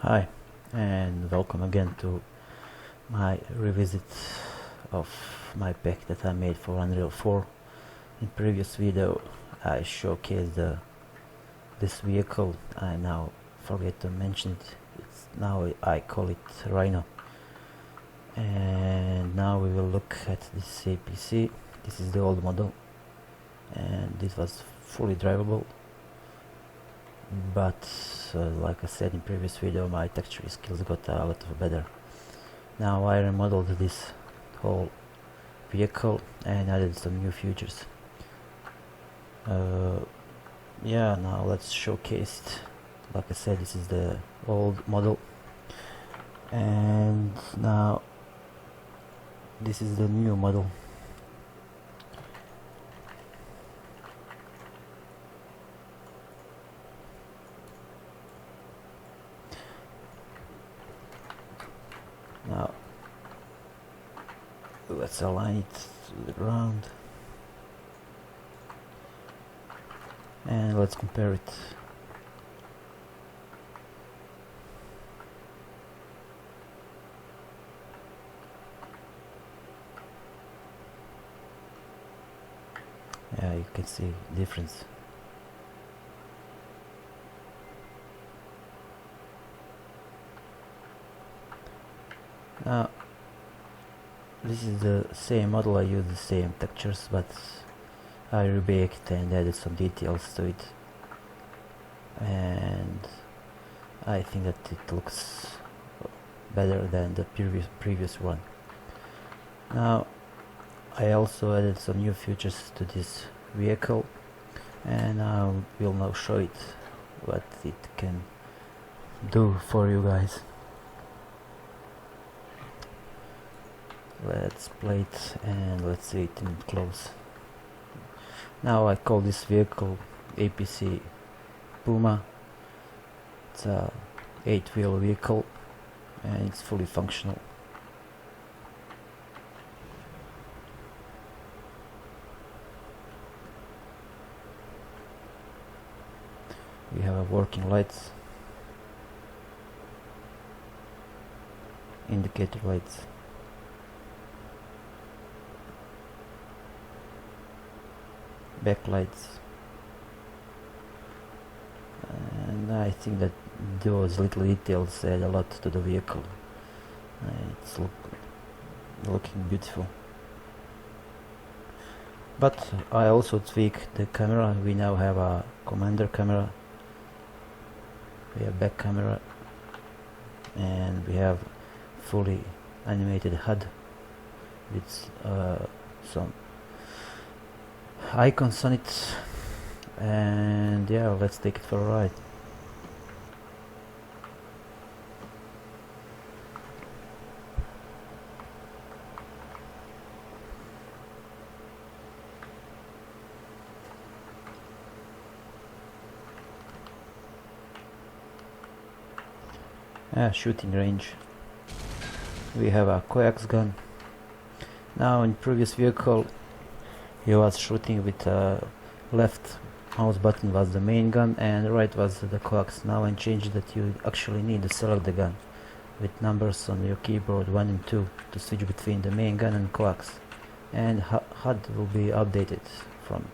Hi, and welcome again to my revisit of my pack that I made for Unreal 4. In previous video I showcased this vehicle. I now forget to mention it. Now I call it Rhino. And now we will look at this APC. This is the old model and this was fully drivable, but like I said in previous video, my texture skills got a lot better. Now I remodeled this whole vehicle and added some new features. Yeah, now let's showcase it. Like I said, this is the old model, and now this is the new model. Now let's align it to the ground and let's compare it. Yeah, you can see difference. Now this is the same model. I used the same textures, but I rebaked and added some details to it, and I think that it looks better than the previous one. Now I also added some new features to this vehicle, and I will now show it what it can do for you guys. Let's play it and let's see it in close. Now I call this vehicle APC Puma. It's a 8-wheel vehicle and it's fully functional. We have working lights, indicator lights, backlights, and I think that those little details add a lot to the vehicle. It's looking beautiful. But I also tweak the camera. We now have a commander camera, we have back camera, and we have fully animated HUD with some icons on it. And yeah, let's take it for a ride. Shooting range. We have a coax gun. Now in previous vehicle you was shooting with left mouse button was the main gun and right was the coax. Now I changed that you actually need to select the gun with numbers on your keyboard 1 and 2 to switch between the main gun and coax, and HUD will be updated from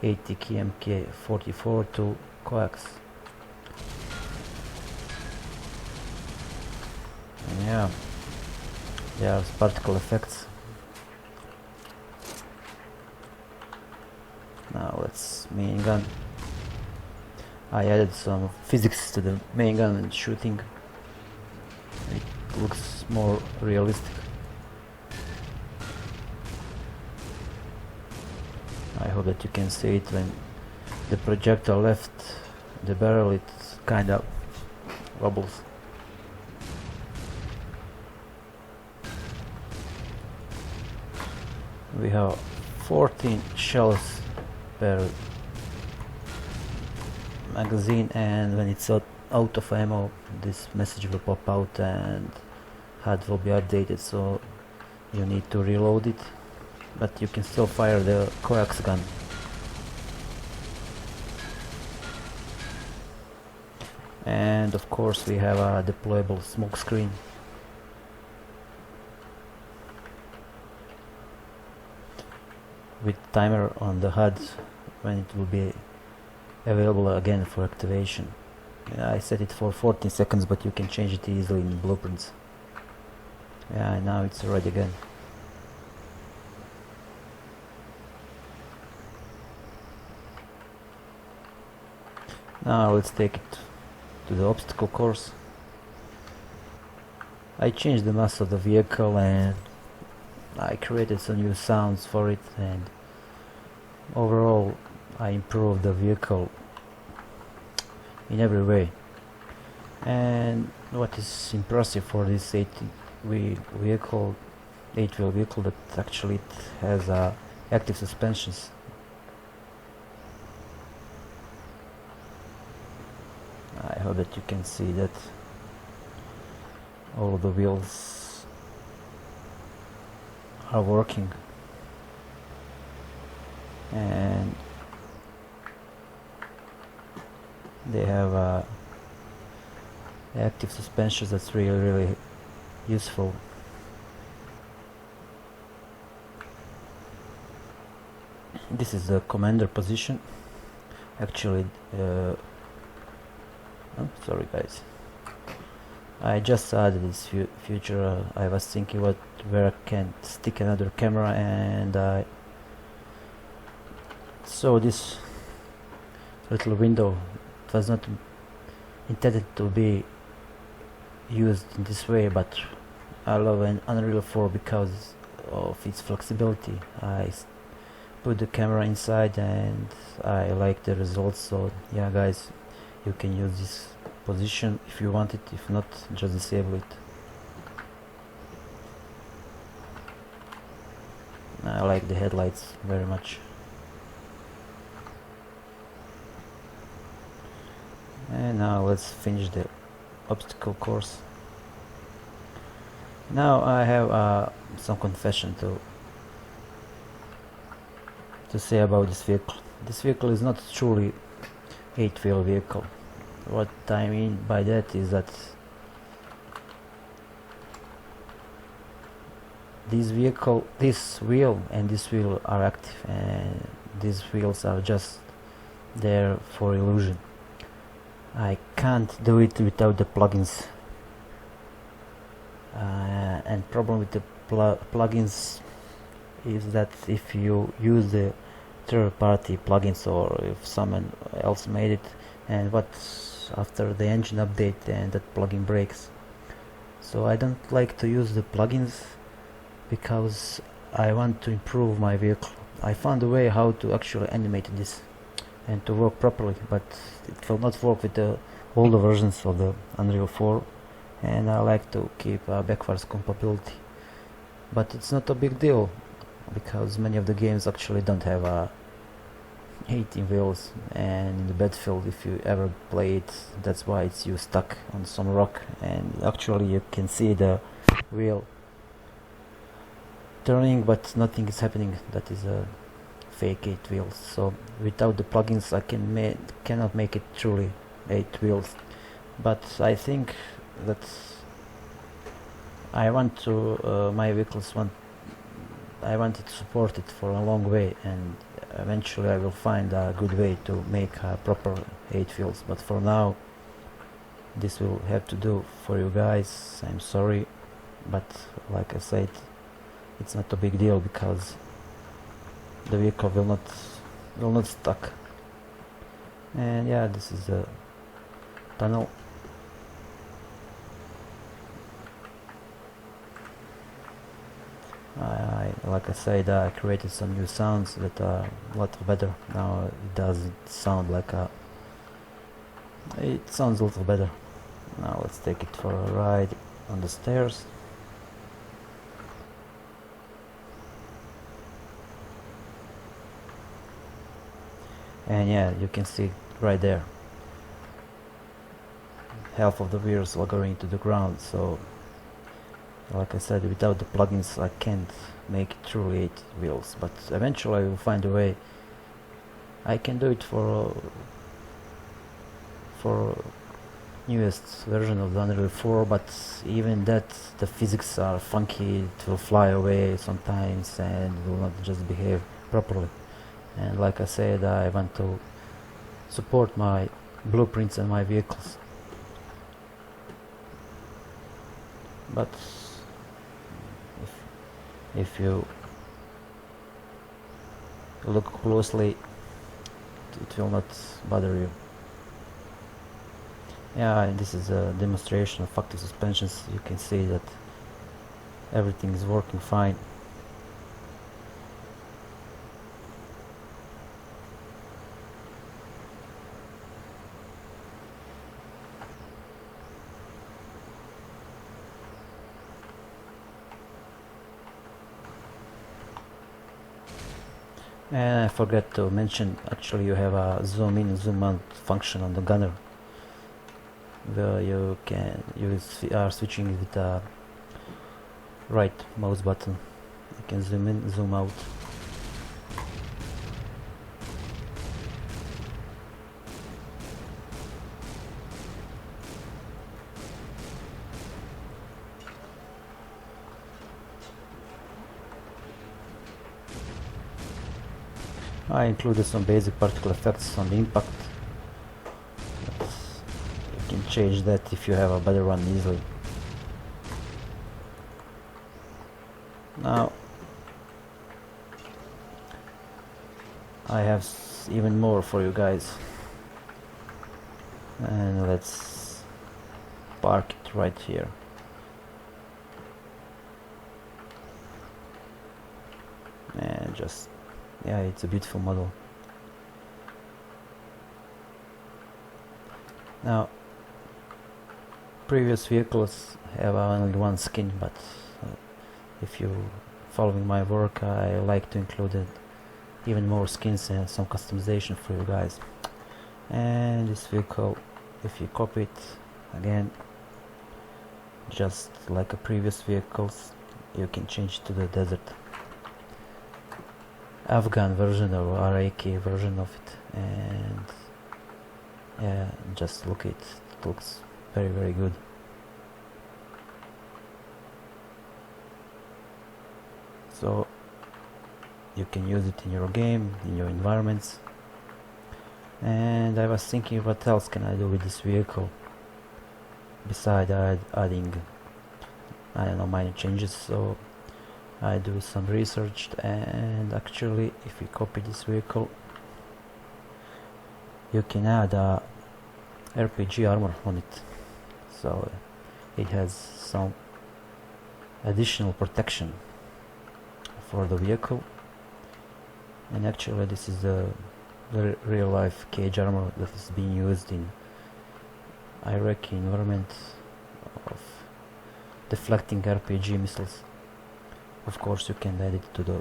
80 kmk 44 to coax. And yeah, there are particle effects. Now let's main gun. I added some physics to the main gun and shooting. It looks more realistic. I hope that you can see it. When the projectile left the barrel, it kind of wobbles. We have 14 shells per magazine, and when it's out of ammo this message will pop out and HUD will be updated, so you need to reload it, but you can still fire the coax gun. And of course we have a deployable smoke screen. With timer on the HUD when it will be available again for activation. I set it for 14 seconds, but you can change it easily in blueprints. Yeah, now it's ready again. Now let's take it to the obstacle course. I changed the mass of the vehicle and I created some new sounds for it, and overall I improved the vehicle in every way. And what is impressive for this 8-wheel vehicle that actually it has active suspensions. I hope that you can see that all of the wheels are working, and they have active suspensions. That's really useful. This is the commander position. Actually, oh, sorry guys, I just added this feature. I was thinking where I can stick another camera, and I saw this little window. It was not intended to be used in this way, but I love an Unreal 4 because of its flexibility. I put the camera inside and I like the results. So yeah guys, you can use this position if you want it. If not, just disable it. I like the headlights very much. And now let's finish the obstacle course. Now I have some confession to say about this vehicle. This vehicle is not truly 8-wheel vehicle. What I mean by that is that this wheel and this wheel are active, and these wheels are just there for illusion. I can't do it without the plugins, and problem with the plugins is that if you use the third-party plugins, or if someone else made it, and what after the engine update and that plugin breaks. So I don't like to use the plugins because I want to improve my vehicle. I found a way how to actually animate this and to work properly, but it will not work with the older versions of the Unreal 4, and I like to keep backwards compatibility. But it's not a big deal because many of the games actually don't have 18 wheels, and in the battlefield, if you ever play it, that's why it's you stuck on some rock and actually you can see the wheel turning but nothing is happening. That is a fake 8 wheels. So without the plugins I cannot make it truly 8 wheels. But I think that I want to my vehicles I wanted to support it for a long way, and eventually I will find a good way to make a proper 8 wheels. But for now this will have to do for you guys. I'm sorry, but like I said, it's not a big deal because the vehicle will not stuck. And yeah, this is the tunnel. Like I said, I created some new sounds that are a lot better. Now it doesn't sound like it sounds a little better. Now let's take it for a ride on the stairs. And yeah, you can see right there, half of the wheels are going to the ground. So like I said, without the plugins I can't make it truly 8 wheels, but eventually I will find a way. I can do it for newest version of the Unreal 4, but even that, the physics are funky. It will fly away sometimes and will not just behave properly. And like I said, I want to support my blueprints and my vehicles. But if you look closely, it will not bother you. Yeah, and this is a demonstration of factory suspensions. You can see that everything is working fine. And I forgot to mention, actually you have a zoom in, zoom out function on the gunner, where you are switching with the right mouse button. You can zoom in, zoom out. I included some basic particle effects on the impact, but you can change that if you have a better one easily. Now I have even more for you guys, and let's park it right here. And just, yeah, it's a beautiful model. Now, previous vehicles have only one skin, but if you following my work, I like to include even more skins and some customization for you guys. And this vehicle, if you copy it again, just like a previous vehicles, you can change it to the desert Afghan version or Iraqi version of it, and yeah, just look at it. It looks very, very good. So you can use it in your game, in your environments. And I was thinking, what else can I do with this vehicle besides adding, I don't know, minor changes. So I do some research, and actually if you copy this vehicle, you can add a RPG armor on it, so it has some additional protection for the vehicle. And actually this is the real life cage armor that is being used in Iraqi environment of deflecting RPG missiles. Of course you can add it to the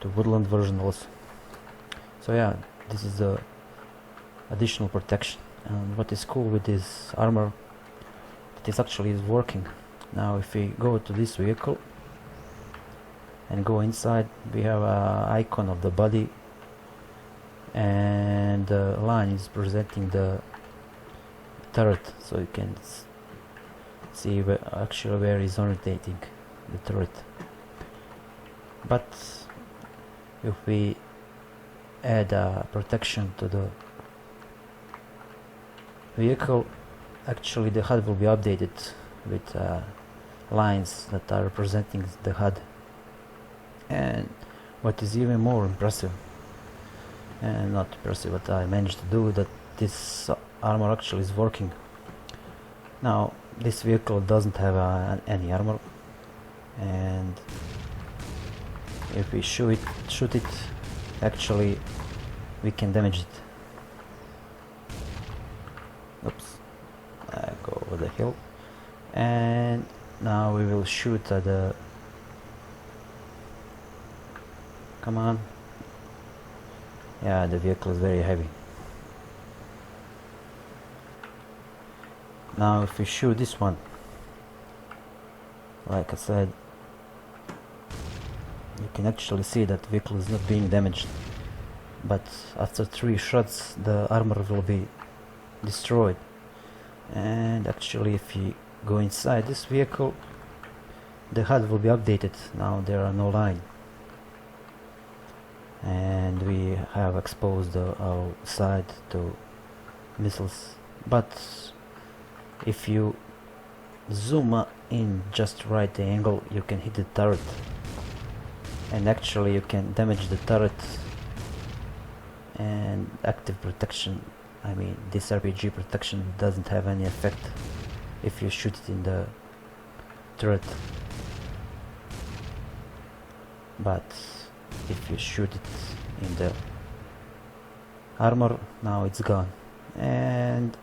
to woodland version also. So yeah, this is the additional protection. And what is cool with this armor, it is actually working. Now if we go to this vehicle and go inside, we have an icon of the body, and the line is presenting the turret, so you can see where is orientating the turret. But if we add a protection to the vehicle, actually the HUD will be updated with lines that are representing the HUD. And what is even more impressive, and not impressive, what I managed to do, that this armor actually is working. Now this vehicle doesn't have any armor, and if we shoot it, actually we can damage it. Oops, I go over the hill, and now we will shoot at the, come on, yeah, the vehicle is very heavy. Now if we shoot this one, like I said, you can actually see that the vehicle is not being damaged. but after 3 shots the armor will be destroyed. And actually, if you go inside this vehicle, the HUD will be updated. Now there are no line, and we have exposed our side to missiles. But if you zoom in just right angle, you can hit the turret, and actually you can damage the turret. And active protection, I mean this RPG protection doesn't have any effect if you shoot it in the turret, but if you shoot it in the armor, now it's gone. And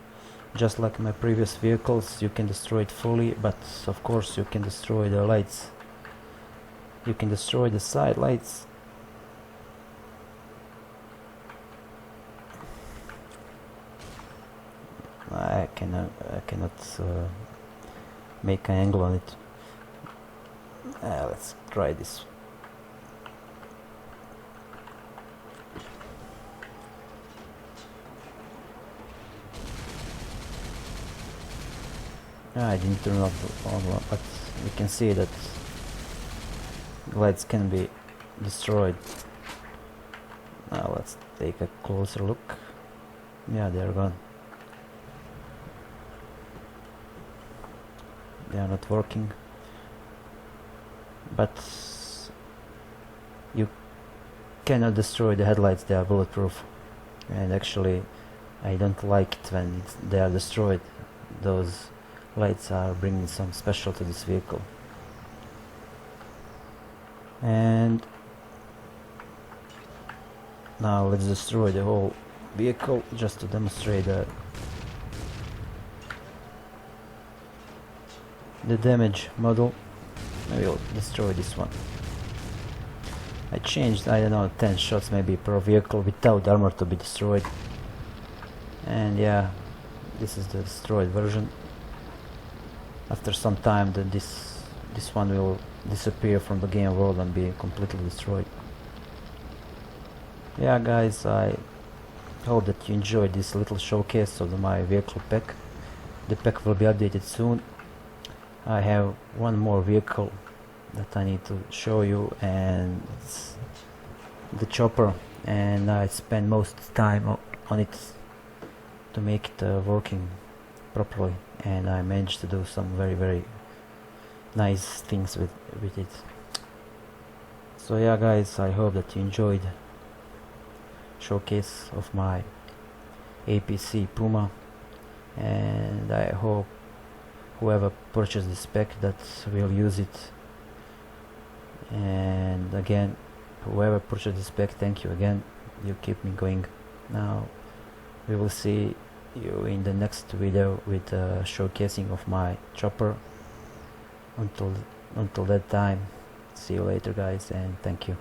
just like my previous vehicles, you can destroy it fully, but of course you can destroy the lights, you can destroy the side lights. I cannot make an angle on it. Let's try this. I didn't turn off on, but we can see that lights can be destroyed. Now let's take a closer look. Yeah, they're gone. They are not working, but you cannot destroy the headlights, they are bulletproof. And actually I don't like it when they are destroyed. Those lights are bringing some special to this vehicle. And now let's destroy the whole vehicle just to demonstrate the damage model. I will destroy this one. I changed, I don't know, 10 shots maybe per vehicle without armor to be destroyed. And yeah, this is the destroyed version. After some time this one will disappear from the game world and be completely destroyed. Yeah guys, I hope that you enjoyed this little showcase of my vehicle pack. The pack will be updated soon. I have one more vehicle that I need to show you, and it's the chopper, and I spend most time on it to make it working properly, and I managed to do some very nice things with it. So yeah guys, I hope that you enjoyed showcase of my APC Puma, and I hope whoever purchased this pack that will use it. And again, whoever purchased this pack, thank you again, you keep me going. Now we will see you in the next video with showcasing of my chopper. Until that time, see you later guys, and thank you.